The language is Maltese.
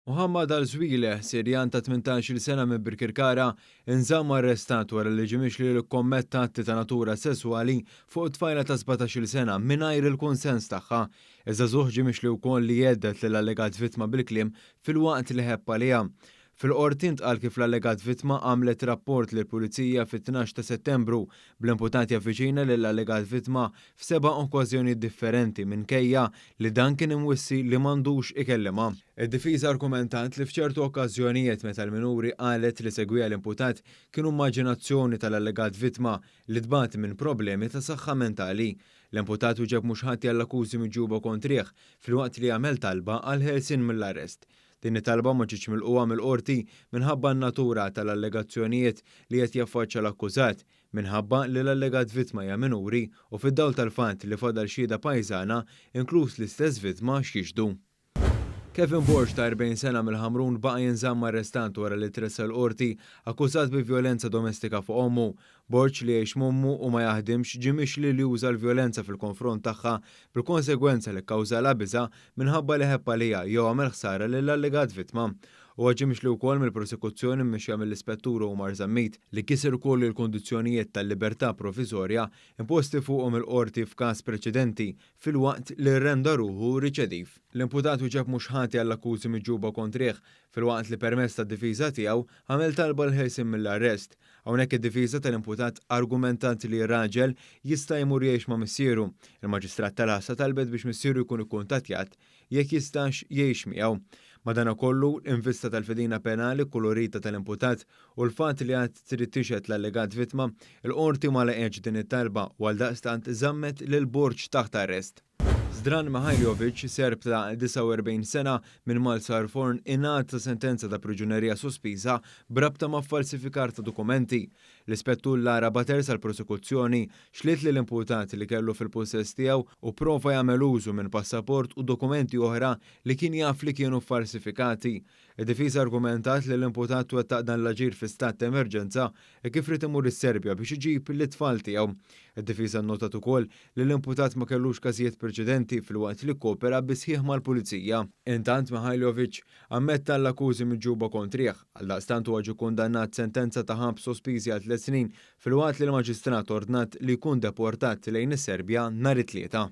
Muhammad al-Zwile, Sirjan ta' 18-il sena minn Birkirkara, inżamm arrestat wara li ġimgħix li l-kommetta atti ta' natura sesswali fuq tfajla ta' 17-il sena mingħajr il-kunsens tagħha. Iżda żugħ ġimgħix li wkoll li jeddet lill-allegat vittma bil-kliem fil-waqt li ħepp għaliha. Fil-qorti ntqal kif l-allegat vittma għamlet rapport lill pulizija fit-12 ta' Settembru bl-imputati avviċina lill-allegat vittma f'seba' okkażjonijiet differenti minkejja li dan kien imwissi li m'għandux ikellimha. Id-difiża argumentant li f'ċertu okkażjonijiet meta l-minuri qalet li segwiha l-imputat kienu immaġinazzjoni tal-allegat vittma li tbagħat minn problemi ta' saħħa mentali. L-imputat uġeb mhux ħati għall-akkużi miġuba kontrih filwaqt li għamel talba għal ħelsien mill-arrest. Din it-talba ma ġietx milquha mill-qorti minħabba n-natura tal-allegazzjonijiet li qed jaffaċċja l-akkużat minħabba li l-allegat vittma hija minuri u fid-dawl tal-fatt li fadal xhieda pajżana inkluż l-istess vittma x'jixdu. Kevin Borg ta' 40 sena mill-Ħamrun baqa' jinżamm arrestant wara li tressa l-qorti akkużat bi vjolenza domestika fuq ommu. Borg li jgħix mommu u ma jaħdimx ġimix li juża l-vjolenza fil-konfront tagħha bil-konsegwenza li kkawżala biża' minħabba li ħepp għaliha jew għamel ħsara lill-allegat vittma. U ġimix li wkoll mill-prosekuzzjoni mmexxija mill-ispettur Umar Zammit li kisser ukoll il-kondizzjonijiet tal-libertà provviżorja imposti fuqhom il-qorti f'każ preċedenti fil-waqt li rrenda ruħu riċediv. L-imputat uġeb mhux ħati għall-akkużi miġuba kontrih filwaqt li permezz tad-difiża tiegħu għamel talba l-ħelsien mill-arrest. Hawnhekk id-difiża tal-imputat argumentat li r-raġel jista' jmur jgħix ma' missieru. Il-maġistrat tal-ħassa talbet biex missieru jkun ikkuntattjat jekk jistax jgħix miegħu. Madankollu l-invista tal-fedina penali kolorita tal-imputat u l-fatt li għad trid tixhet l-allegat vittma, il-qorti ma laqgħetx din it-talba u għaldaqstant żammet lil Borg taħt arrest. Zdran Mihajlovic, serb ta' 49 sena minn Malsar Forn ingħata sentenza ta' priġunerija sospiża brabta ma' falsifikar ta' dokumenti. L-ispettur Lara Baters għall-prosekuzzjoni xliet li l-imputat li kellu fil-possess tiegħu u prova jagħmel użu minn passaport u dokumenti oħra li kien jaf li kienu falsifikati. Id-difiża argumentat li l-imputat wettaq dan l-aġir fi stat ta' emerġenza e kif rid imur is-Serbja biex iġib l-itfal tiegħu. Id-difiża nnotat ukoll li l-imputat ma kellux każijiet preċedenti fil-waqt li kopera bisħieħ mal-pulizija. Intant Mihajlovic ammetta l-akkużi miġuba kontrih, għaldaqstant huwa ġie kundannat sentenza ta' ħabs sospiżi għal 3 snin fil-waqt li l-maġistrat ordnat li jkun deportat lejn is-Serbja nhar it-Tlieta.